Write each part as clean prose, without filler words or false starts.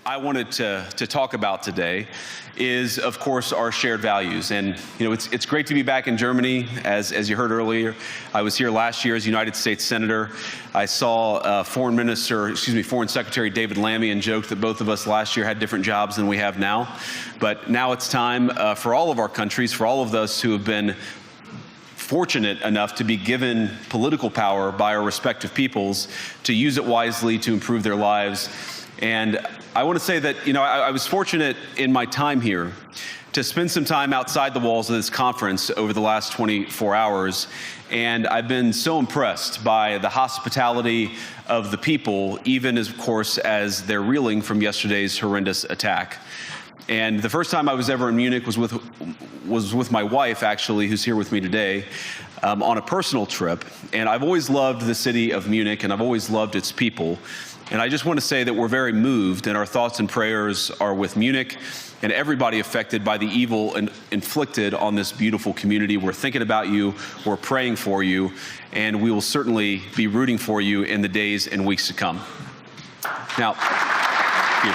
I wanted to talk about today is, of course, our shared values. And it's great to be back in Germany. As you heard earlier, I was here last year as United States Senator. I saw Foreign Secretary David Lammy and joked that both of us last year had different jobs than we have now. But now it's time for all of our countries, for all of us who have been fortunate enough to be given political power by our respective peoples, to use it wisely to improve their lives. And I want to say that, I was fortunate in my time here to spend some time outside the walls of this conference over the last 24 hours. And I've been so impressed by the hospitality of the people, even of course, as they're reeling from yesterday's horrendous attack. And the first time I was ever in Munich was with my wife, actually, who's here with me today, on a personal trip. And I've always loved the city of Munich, and I've always loved its people. And I just want to say that we're very moved, and our thoughts and prayers are with Munich and everybody affected by the evil inflicted on this beautiful community. We're thinking about you, we're praying for you, and we will certainly be rooting for you in the days and weeks to come. Now, thank you.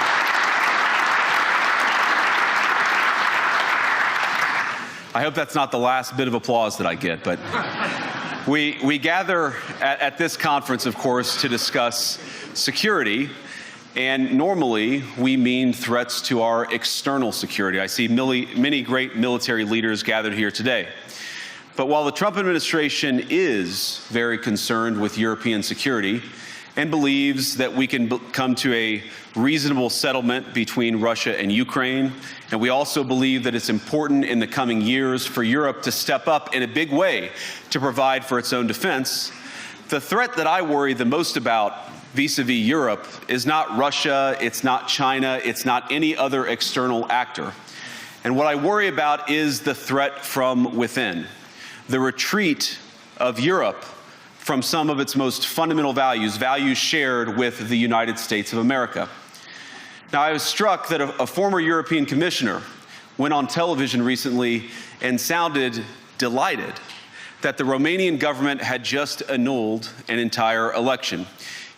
I hope that's not the last bit of applause that I get, but we gather at this conference, of course, to discuss security, and normally we mean threats to our external security. I see many great military leaders gathered here today. But while the Trump administration is very concerned with European security and believes that we can come to a reasonable settlement between Russia and Ukraine, and we also believe that it's important in the coming years for Europe to step up in a big way to provide for its own defense, the threat that I worry the most about vis-a-vis Europe is not Russia, it's not China, it's not any other external actor. And what I worry about is the threat from within, the retreat of Europe from some of its most fundamental values shared with the United States of America. Now, I was struck that a former European commissioner went on television recently and sounded delighted that the Romanian government had just annulled an entire election.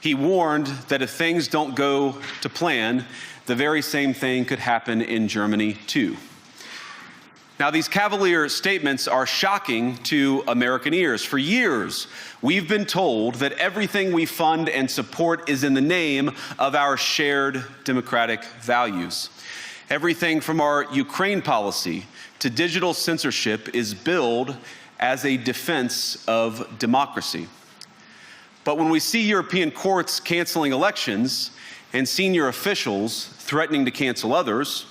He warned that if things don't go to plan, the very same thing could happen in Germany too. Now, these cavalier statements are shocking to American ears. For years, we've been told that everything we fund and support is in the name of our shared democratic values. Everything from our Ukraine policy to digital censorship is billed as a defense of democracy. But when we see European courts canceling elections and senior officials threatening to cancel others,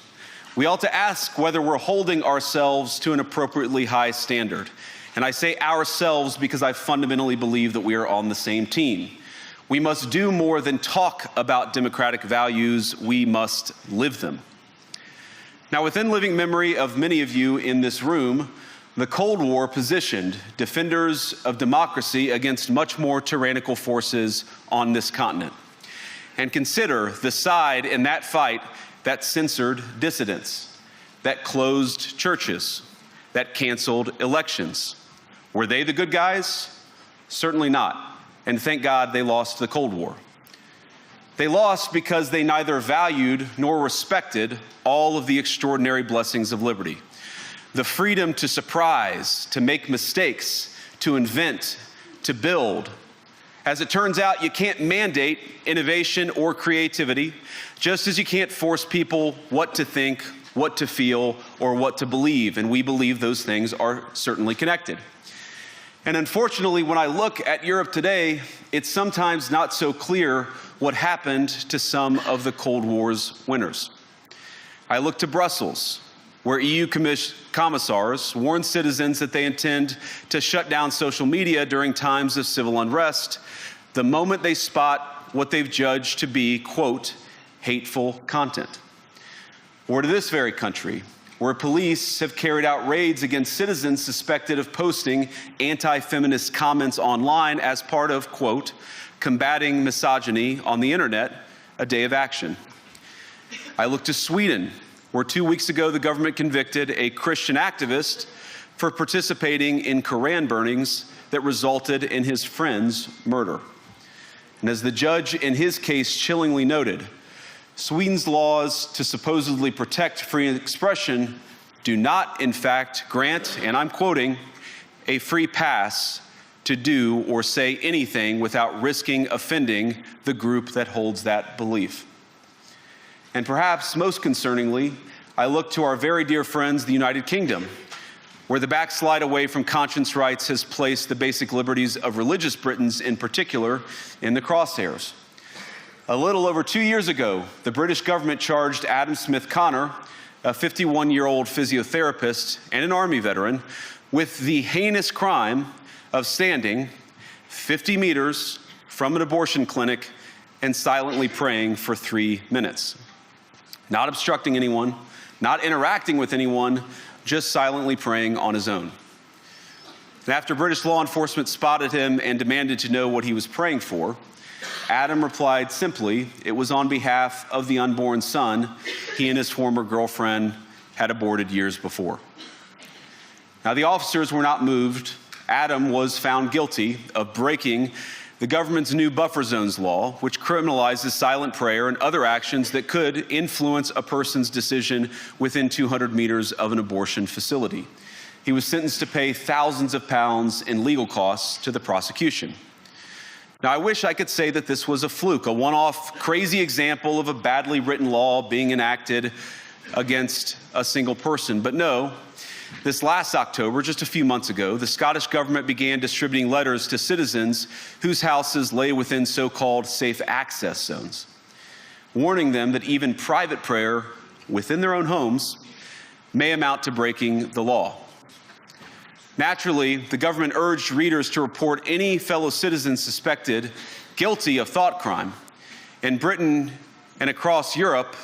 we ought to ask whether we're holding ourselves to an appropriately high standard. And I say ourselves because I fundamentally believe that we are on the same team. We must do more than talk about democratic values, we must live them. Now, within living memory of many of you in this room, the Cold War positioned defenders of democracy against much more tyrannical forces on this continent. And consider the side in that fight that censored dissidents, that closed churches, that canceled elections. Were they the good guys? Certainly not. And thank God they lost the Cold War. They lost because they neither valued nor respected all of the extraordinary blessings of liberty. The freedom to surprise, to make mistakes, to invent, to build. As it turns out, you can't mandate innovation or creativity, just as you can't force people what to think, what to feel, or what to believe. And we believe those things are certainly connected. And unfortunately, when I look at Europe today, it's sometimes not so clear what happened to some of the Cold War's winners. I look to Brussels, where EU commissars warn citizens that they intend to shut down social media during times of civil unrest the moment they spot what they've judged to be, quote, hateful content. Or to this very country, where police have carried out raids against citizens suspected of posting anti-feminist comments online as part of, quote, combating misogyny on the internet, a day of action. I look to Sweden, where 2 weeks ago the government convicted a Christian activist for participating in Koran burnings that resulted in his friend's murder. And as the judge in his case chillingly noted, Sweden's laws to supposedly protect free expression do not, in fact, grant, and I'm quoting, a free pass to do or say anything without risking offending the group that holds that belief. And perhaps most concerningly, I look to our very dear friends, the United Kingdom, where the backslide away from conscience rights has placed the basic liberties of religious Britons in particular in the crosshairs. A little over 2 years ago, the British government charged Adam Smith Connor, a 51-year-old physiotherapist and an Army veteran, with the heinous crime of standing 50 meters from an abortion clinic and silently praying for 3 minutes. Not obstructing anyone, not interacting with anyone, just silently praying on his own. And after British law enforcement spotted him and demanded to know what he was praying for, Adam replied simply, it was on behalf of the unborn son he and his former girlfriend had aborted years before. Now, the officers were not moved. Adam was found guilty of breaking the government's new buffer zones law, which criminalizes silent prayer and other actions that could influence a person's decision within 200 meters of an abortion facility. He was sentenced to pay thousands of pounds in legal costs to the prosecution. Now, I wish I could say that this was a fluke, a one-off crazy example of a badly written law being enacted against a single person. But no, this last October, just a few months ago, the Scottish government began distributing letters to citizens whose houses lay within so-called safe access zones, warning them that even private prayer within their own homes may amount to breaking the law. Naturally, the government urged readers to report any fellow citizens suspected guilty of thought crime. In Britain and across Europe,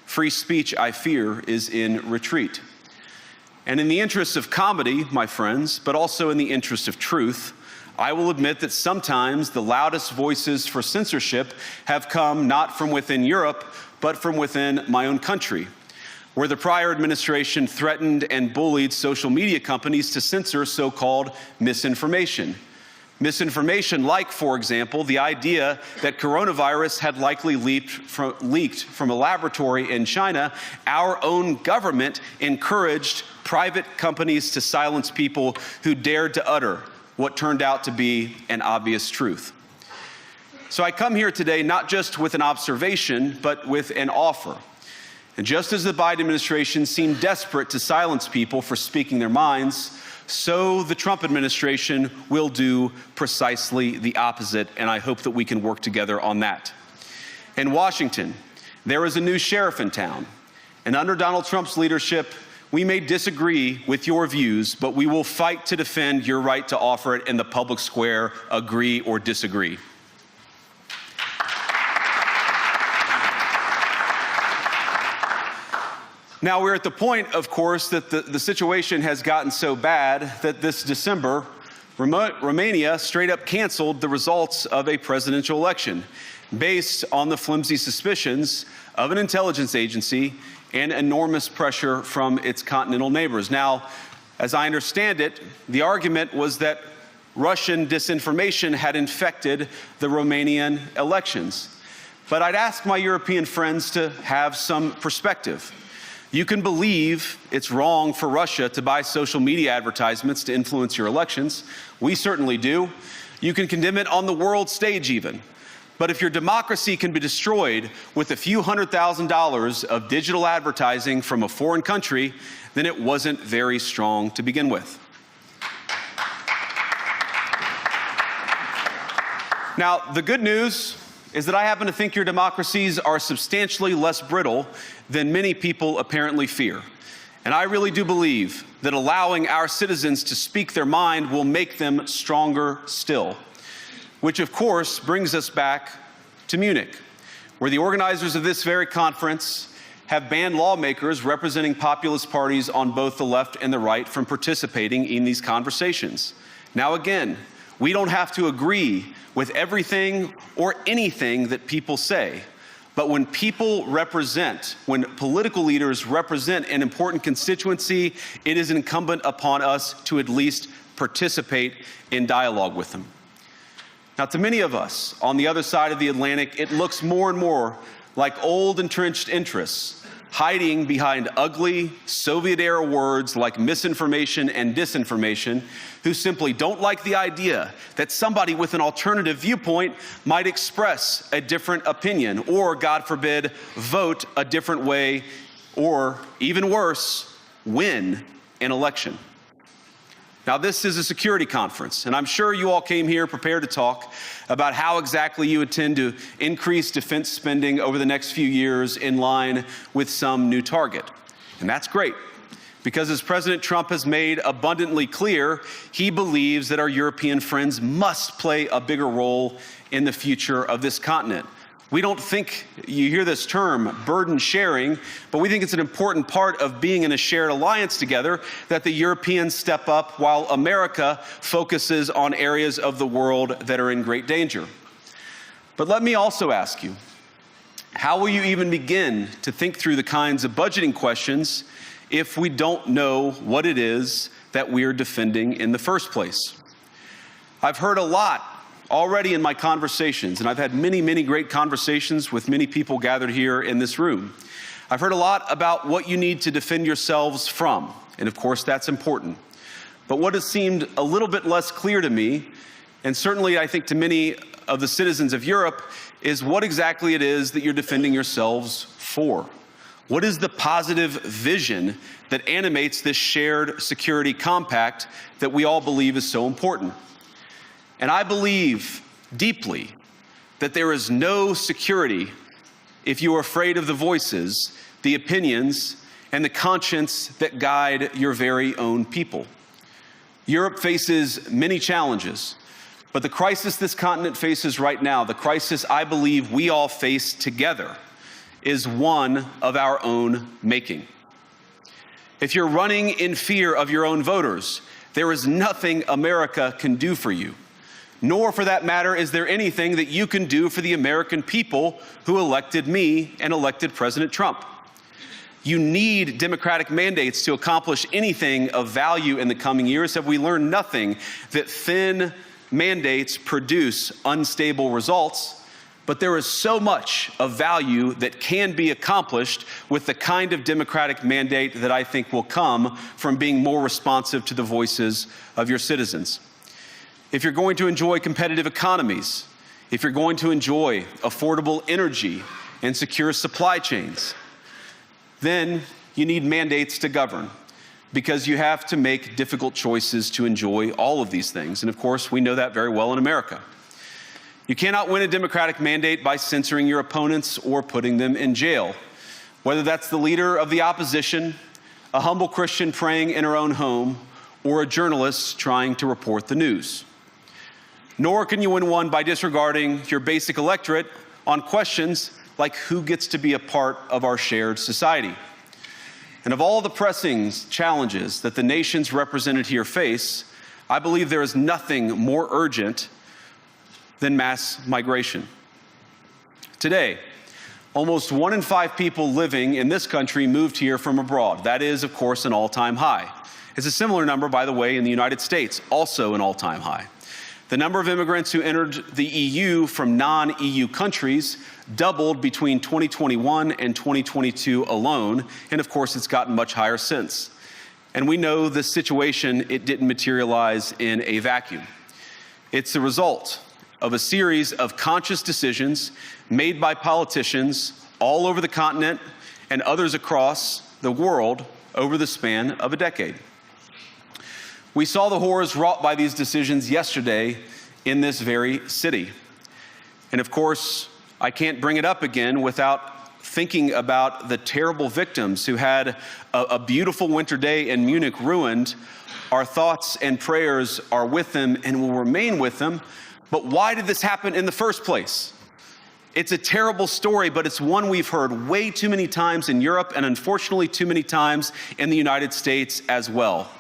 free speech, I fear, is in retreat. And in the interest of comedy, my friends, but also in the interest of truth, I will admit that sometimes the loudest voices for censorship have come not from within Europe, but from within my own country, where the prior administration threatened and bullied social media companies to censor so-called misinformation. Misinformation like, for example, the idea that coronavirus had likely leaked from a laboratory in China. Our own government encouraged private companies to silence people who dared to utter what turned out to be an obvious truth. So I come here today not just with an observation, but with an offer. And just as the Biden administration seemed desperate to silence people for speaking their minds, so the Trump administration will do precisely the opposite, and I hope that we can work together on that. In Washington, there is a new sheriff in town, and under Donald Trump's leadership, we may disagree with your views, but we will fight to defend your right to offer it in the public square, agree or disagree. Now, we're at the point, of course, that the situation has gotten so bad that this December, Romania straight up canceled the results of a presidential election based on the flimsy suspicions of an intelligence agency and enormous pressure from its continental neighbors. Now, as I understand it, the argument was that Russian disinformation had infected the Romanian elections. But I'd ask my European friends to have some perspective. You can believe it's wrong for Russia to buy social media advertisements to influence your elections. We certainly do. You can condemn it on the world stage even. But if your democracy can be destroyed with a few $100,000 of digital advertising from a foreign country, then it wasn't very strong to begin with. Now, the good news is that I happen to think your democracies are substantially less brittle than many people apparently fear. And I really do believe that allowing our citizens to speak their mind will make them stronger still. Which, of course, brings us back to Munich, where the organizers of this very conference have banned lawmakers representing populist parties on both the left and the right from participating in these conversations. Now, again, we don't have to agree with everything or anything that people say. But when people represent, when political leaders represent an important constituency, it is incumbent upon us to at least participate in dialogue with them. Now, to many of us on the other side of the Atlantic, it looks more and more like old entrenched interests, hiding behind ugly Soviet-era words like misinformation and disinformation, who simply don't like the idea that somebody with an alternative viewpoint might express a different opinion or, God forbid, vote a different way or, even worse, win an election. Now, this is a security conference, and I'm sure you all came here prepared to talk about how exactly you intend to increase defense spending over the next few years in line with some new target. And that's great, because as President Trump has made abundantly clear, he believes that our European friends must play a bigger role in the future of this continent. We don't think, you hear this term, burden sharing, but we think it's an important part of being in a shared alliance together that the Europeans step up while America focuses on areas of the world that are in great danger. But let me also ask you, how will you even begin to think through the kinds of budgeting questions if we don't know what it is that we're defending in the first place? I've heard a lot already in my conversations, and I've had many, many great conversations with many people gathered here in this room. I've heard a lot about what you need to defend yourselves from, and of course that's important. But what has seemed a little bit less clear to me, and certainly I think to many of the citizens of Europe, is what exactly it is that you're defending yourselves for. What is the positive vision that animates this shared security compact that we all believe is so important? And I believe deeply that there is no security if you are afraid of the voices, the opinions, and the conscience that guide your very own people. Europe faces many challenges, but the crisis this continent faces right now, the crisis I believe we all face together, is one of our own making. If you're running in fear of your own voters, there is nothing America can do for you. Nor, for that matter, is there anything that you can do for the American people who elected me and elected President Trump. You need democratic mandates to accomplish anything of value in the coming years. Have we learned nothing that thin mandates produce unstable results? But there is so much of value that can be accomplished with the kind of democratic mandate that I think will come from being more responsive to the voices of your citizens. If you're going to enjoy competitive economies, if you're going to enjoy affordable energy and secure supply chains, then you need mandates to govern, because you have to make difficult choices to enjoy all of these things. And of course, we know that very well in America. You cannot win a democratic mandate by censoring your opponents or putting them in jail, whether that's the leader of the opposition, a humble Christian praying in her own home, or a journalist trying to report the news. Nor can you win one by disregarding your basic electorate on questions like who gets to be a part of our shared society. And of all the pressing challenges that the nations represented here face, I believe there is nothing more urgent than mass migration. Today, almost 1 in 5 people living in this country moved here from abroad. That is, of course, an all-time high. It's a similar number, by the way, in the United States, also an all-time high. The number of immigrants who entered the EU from non-EU countries doubled between 2021 and 2022 alone, and of course it's gotten much higher since. And we know the situation, it didn't materialize in a vacuum. It's the result of a series of conscious decisions made by politicians all over the continent and others across the world over the span of a decade. We saw the horrors wrought by these decisions yesterday in this very city. And of course, I can't bring it up again without thinking about the terrible victims who had a beautiful winter day in Munich ruined. Our thoughts and prayers are with them and will remain with them. But why did this happen in the first place? It's a terrible story, but it's one we've heard way too many times in Europe and unfortunately too many times in the United States as well.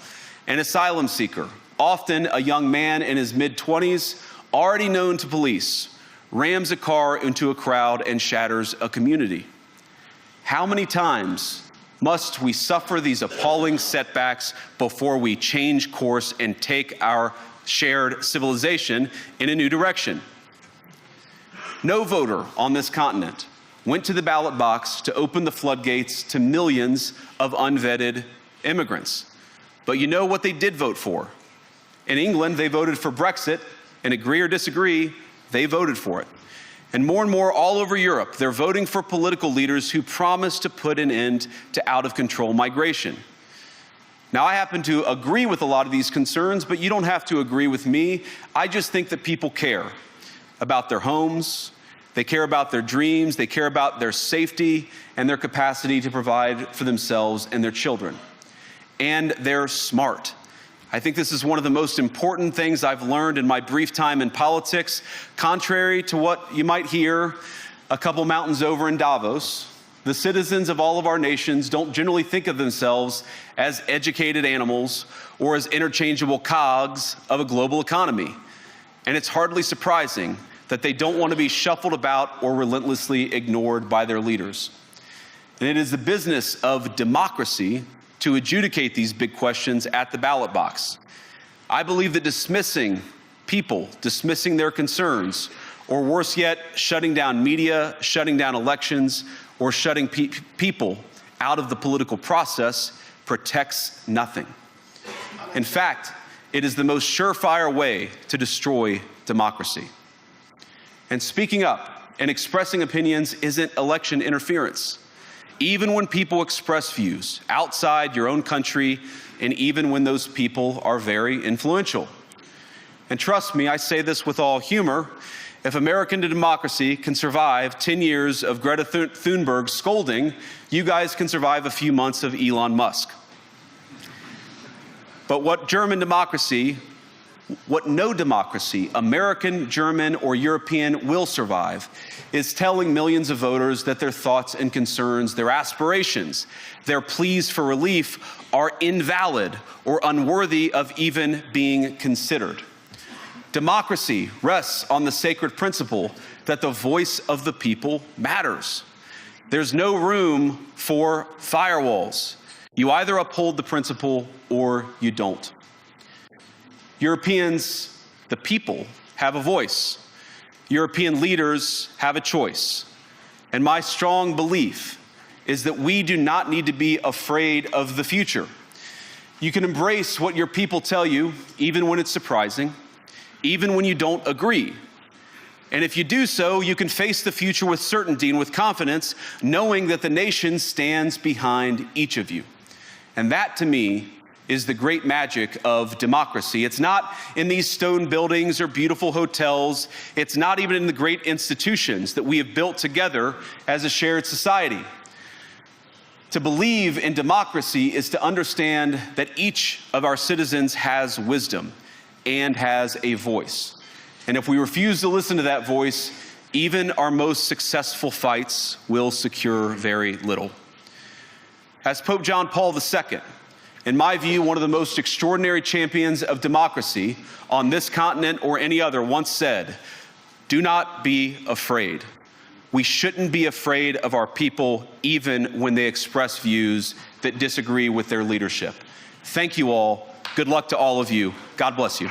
An asylum seeker, often a young man in his mid-20s, already known to police, rams a car into a crowd and shatters a community. How many times must we suffer these appalling setbacks before we change course and take our shared civilization in a new direction? No voter on this continent went to the ballot box to open the floodgates to millions of unvetted immigrants. But you know what they did vote for? In England, they voted for Brexit, and agree or disagree, they voted for it. And more all over Europe, they're voting for political leaders who promise to put an end to out-of-control migration. Now, I happen to agree with a lot of these concerns, but you don't have to agree with me. I just think that people care about their homes, they care about their dreams, they care about their safety and their capacity to provide for themselves and their children. And they're smart. I think this is one of the most important things I've learned in my brief time in politics. Contrary to what you might hear a couple mountains over in Davos, the citizens of all of our nations don't generally think of themselves as educated animals or as interchangeable cogs of a global economy. And it's hardly surprising that they don't want to be shuffled about or relentlessly ignored by their leaders. And it is the business of democracy to adjudicate these big questions at the ballot box. I believe that dismissing people, dismissing their concerns, or worse yet, shutting down media, shutting down elections, or shutting people out of the political process protects nothing. In fact, it is the most surefire way to destroy democracy. And speaking up and expressing opinions isn't election interference. Even when people express views outside your own country, and even when those people are very influential. And trust me, I say this with all humor, if American democracy can survive 10 years of Greta Thunberg scolding, you guys can survive a few months of Elon Musk. But what no democracy, American, German, or European, will survive is telling millions of voters that their thoughts and concerns, their aspirations, their pleas for relief are invalid or unworthy of even being considered. Democracy rests on the sacred principle that the voice of the people matters. There's no room for firewalls. You either uphold the principle or you don't. Europeans, the people, have a voice. European leaders have a choice. And my strong belief is that we do not need to be afraid of the future. You can embrace what your people tell you, even when it's surprising, even when you don't agree. And if you do so, you can face the future with certainty and with confidence, knowing that the nation stands behind each of you. And that, to me, is the great magic of democracy. It's not in these stone buildings or beautiful hotels. It's not even in the great institutions that we have built together as a shared society. To believe in democracy is to understand that each of our citizens has wisdom and has a voice. And if we refuse to listen to that voice, even our most successful fights will secure very little. As Pope John Paul II, in my view, one of the most extraordinary champions of democracy on this continent or any other, once said, "Do not be afraid." We shouldn't be afraid of our people, even when they express views that disagree with their leadership. Thank you all. Good luck to all of you. God bless you.